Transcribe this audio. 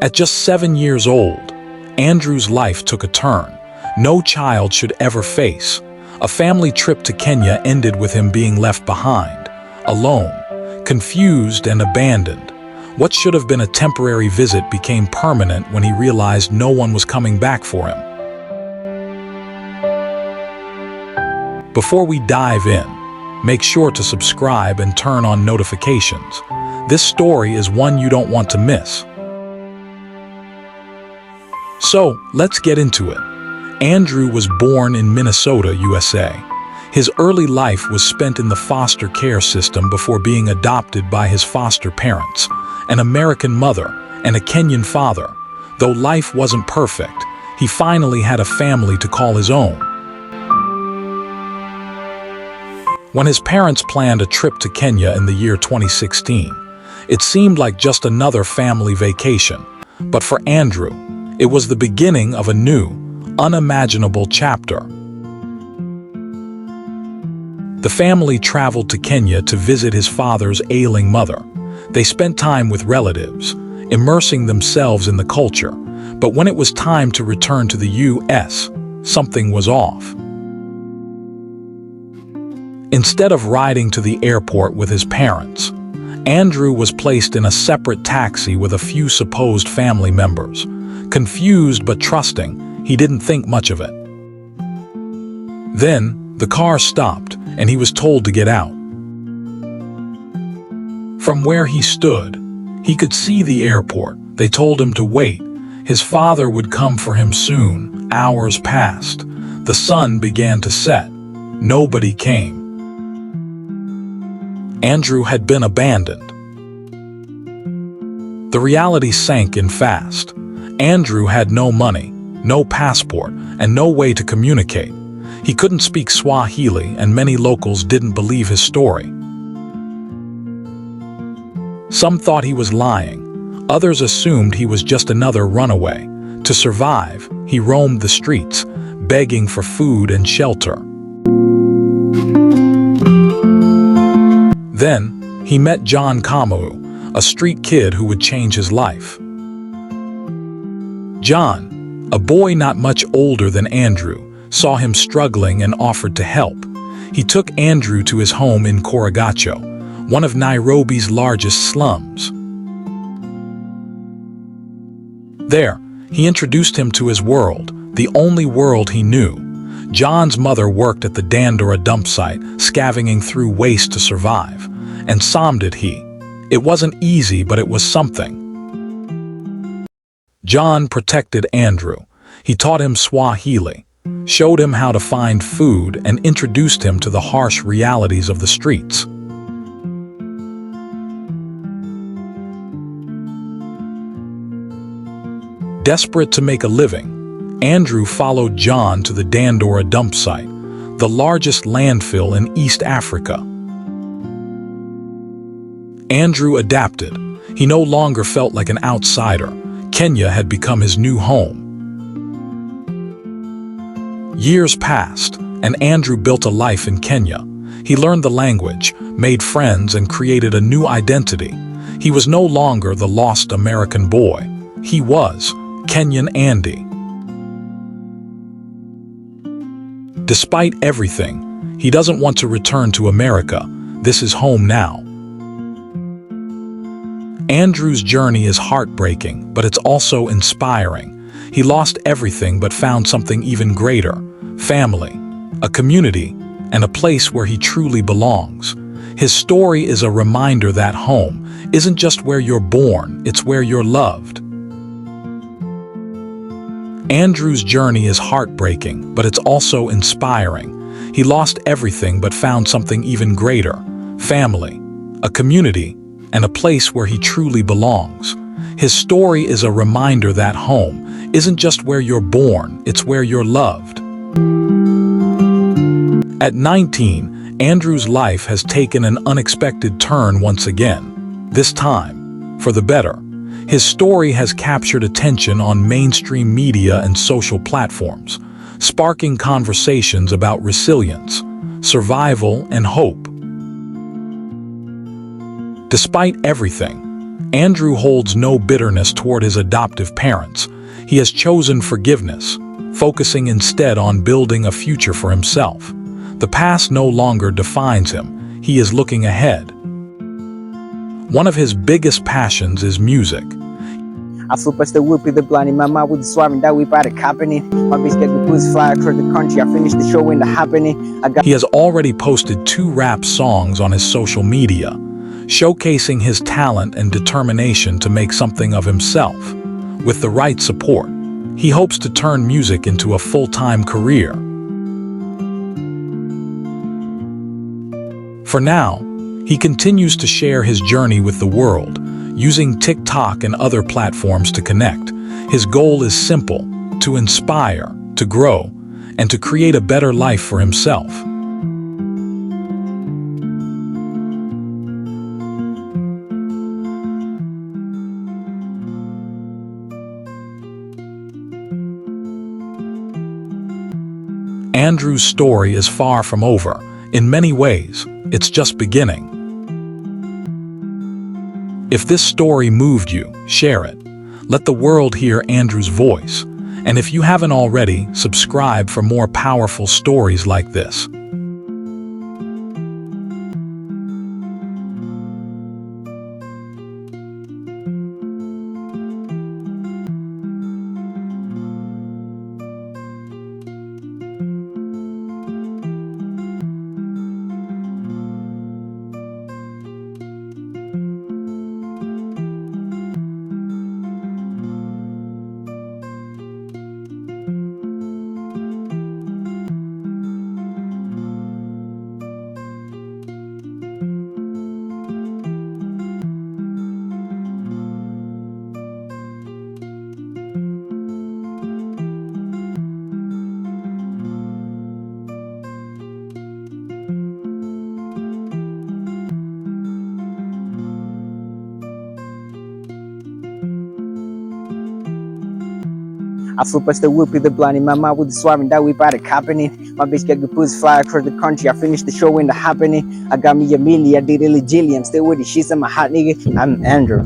At just 7 years old, Andrew's life took a turn no child should ever face. A family trip to Kenya ended with him being left behind, alone, confused and abandoned. What should have been a temporary visit became permanent when he realized no one was coming back for him. Before we dive in, make sure to subscribe and turn on notifications. This story is one you don't want to miss. So, let's get into it. Andrew was born in Minnesota, USA. His early life was spent in the foster care system before being adopted by his foster parents, an American mother and a Kenyan father. Though life wasn't perfect, he finally had a family to call his own. When his parents planned a trip to Kenya in the year 2016, it seemed like just another family vacation. But for Andrew, it was the beginning of a new, unimaginable chapter. The family traveled to Kenya to visit his father's ailing mother. They spent time with relatives, immersing themselves in the culture. But when it was time to return to the U.S., something was off. Instead of riding to the airport with his parents, Andrew was placed in a separate taxi with a few supposed family members. Confused but trusting, he didn't think much of it. Then, the car stopped, and he was told to get out. From where he stood, he could see the airport. They told him to wait. His father would come for him soon. Hours passed. The sun began to set. Nobody came. Andrew had been abandoned. The reality sank in fast. Andrew had no money, no passport, and no way to communicate. He couldn't speak Swahili, and many locals didn't believe his story. Some thought he was lying. Others assumed he was just another runaway. To survive, he roamed the streets, begging for food and shelter. Then, he met John Kamau, a street kid who would change his life. John, a boy not much older than Andrew, saw him struggling and offered to help. He took Andrew to his home in Korogocho, one of Nairobi's largest slums. There, he introduced him to his world, the only world he knew. John's mother worked at the Dandora dump site, scavenging through waste to survive. And so did he. It wasn't easy, but it was something. John protected Andrew. He taught him Swahili, showed him how to find food, and introduced him to the harsh realities of the streets. Desperate to make a living, Andrew followed John to the Dandora dump site, the largest landfill in East Africa. Andrew adapted. He no longer felt like an outsider. Kenya had become his new home. Years passed, and Andrew built a life in Kenya. He learned the language, made friends, and created a new identity. He was no longer the lost American boy. He was Kenyan Andy. Despite everything, he doesn't want to return to America. This is home now. Andrew's journey is heartbreaking, but it's also inspiring. He lost everything but found something even greater: family, a community, and a place where he truly belongs. His story is a reminder that home isn't just where you're born, it's where you're loved. Andrew's journey is heartbreaking, but it's also inspiring. He lost everything but found something even greater: family, a community, and a place where he truly belongs. His story is a reminder that home isn't just where you're born, it's where you're loved. At 19, Andrew's life has taken an unexpected turn once again, this time for the better. His story has captured attention on mainstream media and social platforms, sparking conversations about resilience, survival, and hope. Despite everything, Andrew holds no bitterness toward his adoptive parents. He has chosen forgiveness, focusing instead on building a future for himself. The past no longer defines him. He is looking ahead. One of his biggest passions is music. I flip us the whoopie, the blind in my mouth with the swerving that whip out of copping. My bitch get the pussy fly across the country. I finished the show in the happening. He has already posted 2 rap songs on his social media, showcasing his talent and determination to make something of himself. With the right support, he hopes to turn music into a full-time career. For now, he continues to share his journey with the world, using TikTok and other platforms to connect. His goal is simple: to inspire, to grow, and to create a better life for himself. Andrew's story is far from over. In many ways, it's just beginning. If this story moved you, share it. Let the world hear Andrew's voice. And if you haven't already, subscribe for more powerful stories like this. I flip us the whoopie, the blind in my mouth with the swerving that whip out of copping. My bitch get the pussy fly across the country. I finished the show in the happening. I got me a milli, I did it legitly. I'm still with it. She's in my hot nigga. I'm Andrew.